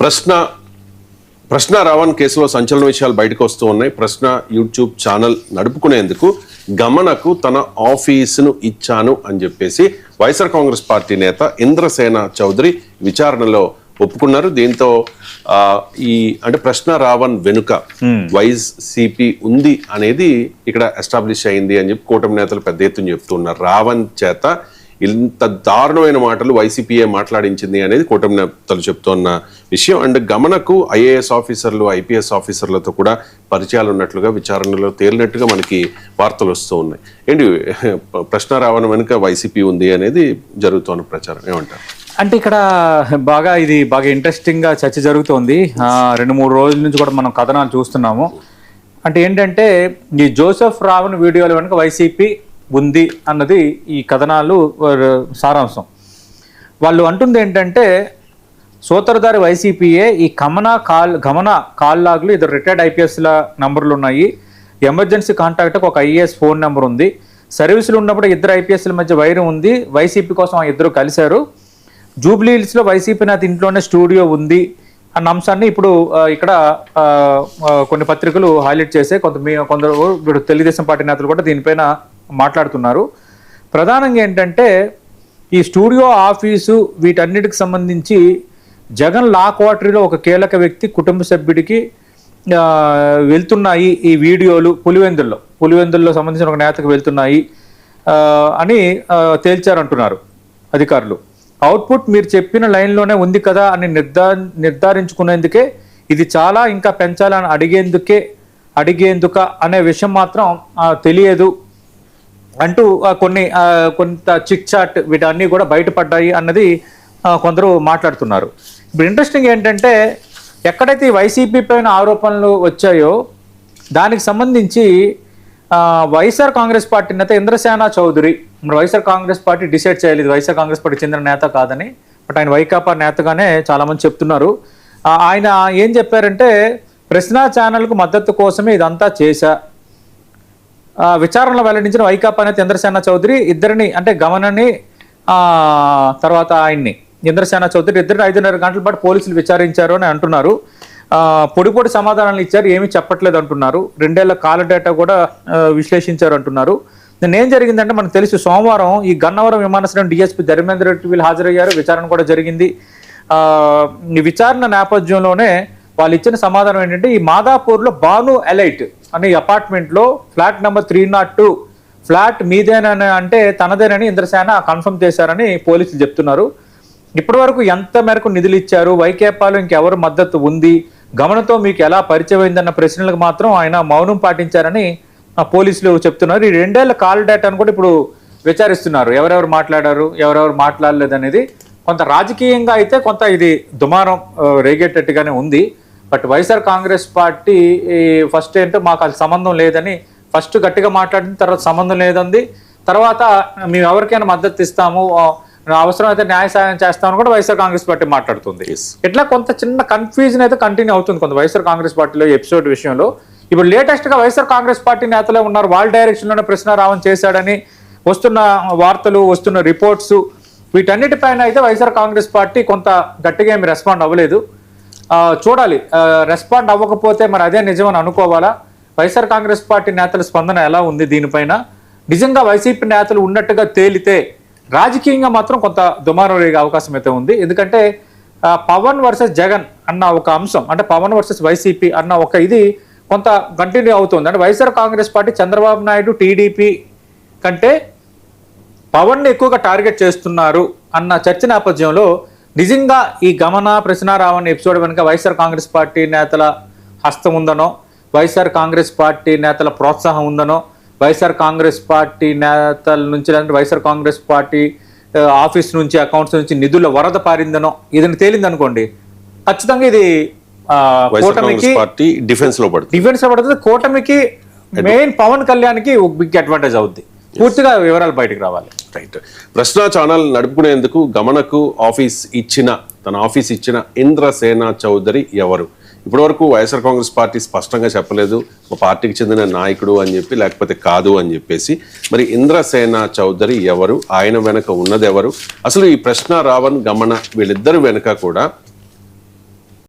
ప్రశ్న రావణ్ కేసులో సంచలన విషయాలు బయటకు వస్తూ ఉన్నాయి. ప్రశ్న యూట్యూబ్ ఛానల్ నడుపుకునేందుకు గమనకు తన ఆఫీసును ఇచ్చాను అని చెప్పేసి వైఎస్ఆర్ కాంగ్రెస్ పార్టీ నేత ఇంద్రసేన చౌదరి విచారణలో ఒప్పుకున్నారు. దీంతో అంటే ప్రశ్న రావణ్ వెనుక వైసీపీ ఉంది అనేది ఇక్కడ ఎస్టాబ్లిష్ అయింది అని చెప్పి కూటమి నేతలు పెద్ద ఎత్తున చెప్తున్నారు. రావణ్ చేత ఇంత దారుణమైన మాటలు వైసీపీఏ మాట్లాడించింది అనేది కూటమి నేతలు చెప్తున్న విషయం. అండ్ గమనకు ఐఏఎస్ ఆఫీసర్లు, ఐపీఎస్ ఆఫీసర్లతో కూడా పరిచయాలు ఉన్నట్లుగా విచారణలో తేలినట్టుగా మనకి వార్తలు వస్తూ ఉన్నాయి. ఏంటి ప్రశ్న రావణ్ వెనుక వైసీపీ ఉంది అనేది జరుగుతున్న ప్రచారం ఏమంటారు? అంటే ఇక్కడ ఇది బాగా ఇంట్రెస్టింగ్ గా చర్చ జరుగుతోంది. 2-3 రోజుల నుంచి కూడా మనం కథనాలు చూస్తున్నాము. అంటే ఏంటంటే ఈ జోసెఫ్ రావణ్ వీడియోల వెనుక వైసీపీ ఉంది అన్నది ఈ కథనాలు సారాంశం. వాళ్ళు అంటుంది ఏంటంటే సోదరదారి వైసీపీయే ఈ గమన కాల్ లాగ్లు ఇద్దరు రిటైర్డ్ ఐపీఎస్ల నంబర్లు ఉన్నాయి. ఎమర్జెన్సీ కాంటాక్ట్కి ఒక ఐఏఎస్ ఫోన్ నెంబర్ ఉంది. సర్వీసులు ఉన్నప్పుడు ఇద్దరు ఐపీఎస్ల మధ్య వైరం ఉంది. వైసీపీ కోసం ఆ ఇద్దరు కలిశారు. జూబ్లీ హిల్స్లో వైసీపీ నేత ఇంట్లోనే స్టూడియో ఉంది అన్న అంశాన్ని ఇప్పుడు ఇక్కడ కొన్ని పత్రికలు హైలైట్ చేసే కొందరు తెలుగుదేశం పార్టీ నేతలు కూడా దీనిపైన మాట్లాడుతున్నారు. ప్రధానంగా ఏంటంటే ఈ స్టూడియో, ఆఫీసు వీటన్నిటికి సంబంధించి జగన్ లా క్వార్టరీలో ఒక కీలక వ్యక్తి కుటుంబ సభ్యుడికి వెళ్తున్నాయి ఈ వీడియోలు. పులివెందుల్లో సంబంధించిన ఒక నేతకు వెళ్తున్నాయి అని తేల్చారంటున్నారు అధికారులు. అవుట్పుట్ మీరు చెప్పిన లైన్లోనే ఉంది కదా అని నిర్ధారించుకునేందుకే ఇది చాలా ఇంకా పెంచాలని అడిగేందుక అనే విషయం మాత్రం తెలియదు అంటూ కొంత చిక్ చాట్ వీటన్నీ కూడా బయటపడ్డాయి అన్నది కొందరు మాట్లాడుతున్నారు. ఇప్పుడు ఇంట్రెస్టింగ్ ఏంటంటే ఎక్కడైతే వైసీపీ పైన ఆరోపణలు వచ్చాయో దానికి సంబంధించి వైఎస్ఆర్ కాంగ్రెస్ పార్టీ నేత ఇంద్రసేన చౌదరి, వైఎస్ఆర్ కాంగ్రెస్ పార్టీ డిసైడ్ చేయలేదు వైఎస్ఆర్ కాంగ్రెస్ పార్టీ చెందిన నేత కాదని, బట్ ఆయన వైకాపా నేతగానే చాలామంది చెప్తున్నారు. ఆయన ఏం చెప్పారంటే ప్రశ్న ఛానల్కు మద్దతు కోసమే ఇదంతా చేశా. విచారణలో వెల్లడించిన వైకాపా నేత ఇంద్రసేన చౌదరి ఇద్దరిని, అంటే గమనని తర్వాత ఆయన్ని ఇంద్రసేన చౌదరి ఇద్దరిని 5.5 గంటల పాటు పోలీసులు విచారించారు అని అంటున్నారు. పొడి సమాధానాలు ఇచ్చారు, ఏమీ చెప్పట్లేదు అంటున్నారు. 2 ఏళ్ల కాల డేటా కూడా విశ్లేషించారు అంటున్నారు. ఏం జరిగిందంటే మనకు తెలుసు, సోమవారం ఈ గన్నవరం విమానాశ్రయం డిఎస్పీ ధర్మేంద్ర రెడ్డి వీళ్ళు హాజరయ్యారు. విచారణ కూడా జరిగింది. ఈ విచారణ నేపథ్యంలోనే వాళ్ళు ఇచ్చిన సమాధానం ఏంటంటే ఈ మాదాపూర్లో బాను ఎలైట్ అనే అపార్ట్మెంట్లో ఫ్లాట్ నెంబర్ 302 ఫ్లాట్ మీదేనని, అంటే తనదేనని ఇంద్రసేన కన్ఫర్మ్ చేశారని పోలీసులు చెప్తున్నారు. ఇప్పటి వరకు ఎంత మేరకు నిధులు ఇచ్చారు, వైకాపాలో ఇంకెవరు మద్దతు ఉంది, గమనంతో మీకు ఎలా పరిచయం అయిందన్న ప్రశ్నలకు మాత్రం ఆయన మౌనం పాటించారని పోలీసులు చెప్తున్నారు. ఈ 2 ఏళ్ల కాల్ డేటాను కూడా ఇప్పుడు విచారిస్తున్నారు. ఎవరెవరు మాట్లాడారు, ఎవరెవరు మాట్లాడలేదు అనేది. కొంత రాజకీయంగా అయితే కొంత ఇది దుమారం రేగేటట్టుగానే ఉంది. But YSR Congress party first ఏంటో మాకు అది సంబంధం లేదని ఫస్ట్ గట్టిగా మాట్లాడిన తర్వాత సంబంధం లేదంది. తర్వాత మేము ఎవరికైనా మద్దతు ఇస్తాము, అవసరం అయితే న్యాయ సాయం చేస్తామని కూడా వైఎస్ఆర్ కాంగ్రెస్ పార్టీ మాట్లాడుతుంది. ఇట్లా కొంత చిన్న కన్ఫ్యూజన్ అయితే కంటిన్యూ అవుతుంది కొంత వైఎస్ఆర్ కాంగ్రెస్ పార్టీలో ఎపిసోడ్ విషయంలో. ఇప్పుడు లేటెస్ట్ గా వైఎస్ఆర్ కాంగ్రెస్ పార్టీ నేతలే ఉన్నారు, వాళ్ళ డైరెక్షన్ లోనే ప్రశ్న రావణ్ చేశాడని వస్తున్న వార్తలు, వస్తున్న రిపోర్ట్స్, వీటన్నిటిపైన అయితే వైఎస్ఆర్ కాంగ్రెస్ పార్టీ కొంత గట్టిగా ఏమి రెస్పాండ్ అవ్వలేదు. చూడాలి, రెస్పాండ్ అవ్వకపోతే మరి అదే నిజమని అనుకోవాలా? వైఎస్ఆర్ కాంగ్రెస్ పార్టీ నేతల స్పందన ఎలా ఉంది దీనిపైన? నిజంగా వైసీపీ నేతలు ఉన్నట్టుగా తేలితే రాజకీయంగా మాత్రం కొంత దుమారం రేగే అవకాశం అయితే ఉంది. ఎందుకంటే పవన్ వర్సెస్ జగన్ అన్న ఒక అంశం, అంటే పవన్ వర్సెస్ వైసీపీ అన్న ఒక ఇది కొంత కంటిన్యూ అవుతుంది. అంటే వైఎస్ఆర్ కాంగ్రెస్ పార్టీ చంద్రబాబు నాయుడు, టీడీపీ కంటే పవన్ని ఎక్కువగా టార్గెట్ చేస్తున్నారు అన్న చర్చ నేపథ్యంలో నిజంగా ఈ గమన ప్రశ్న రావణ్ ఎపిసోడ్ వెనుక వైఎస్ఆర్ కాంగ్రెస్ పార్టీ నేతల హస్తం ఉందనో, వైఎస్ఆర్ కాంగ్రెస్ పార్టీ నేతల ప్రోత్సాహం ఉందనో, వైఎస్ఆర్ కాంగ్రెస్ పార్టీ నేతల నుంచి, అంటే వైఎస్ఆర్ కాంగ్రెస్ పార్టీ ఆఫీస్ నుంచి, అకౌంట్స్ నుంచి నిధుల వరద పారిందనో ఏదైనా తేలింది అనుకోండి, ఖచ్చితంగా ఇది కూటమికి డిఫెన్స్ లో పడుతుంది. కూటమికి మెయిన్ పవన్ కళ్యాణ్కి ఒక బిగ్ అడ్వాంటేజ్ అవుద్ది. పూర్తిగా వివరాలు బయటకు రావాలి. రైట్. ప్రశ్న ఛానల్ నడుపుకునేందుకు గమనకు తన ఆఫీస్ ఇచ్చిన ఇంద్రసేన చౌదరి ఎవరు? ఇప్పటివరకు వైఎస్ఆర్ కాంగ్రెస్ పార్టీ స్పష్టంగా చెప్పలేదు మా పార్టీకి చెందిన నాయకుడు అని చెప్పి, లేకపోతే కాదు అని చెప్పేసి. మరి ఇంద్రసేన చౌదరి ఎవరు, ఆయన వెనక ఉన్నది ఎవరు, అసలు ఈ ప్రశ్న రావణ్ గమన వీళ్ళిద్దరు వెనక కూడా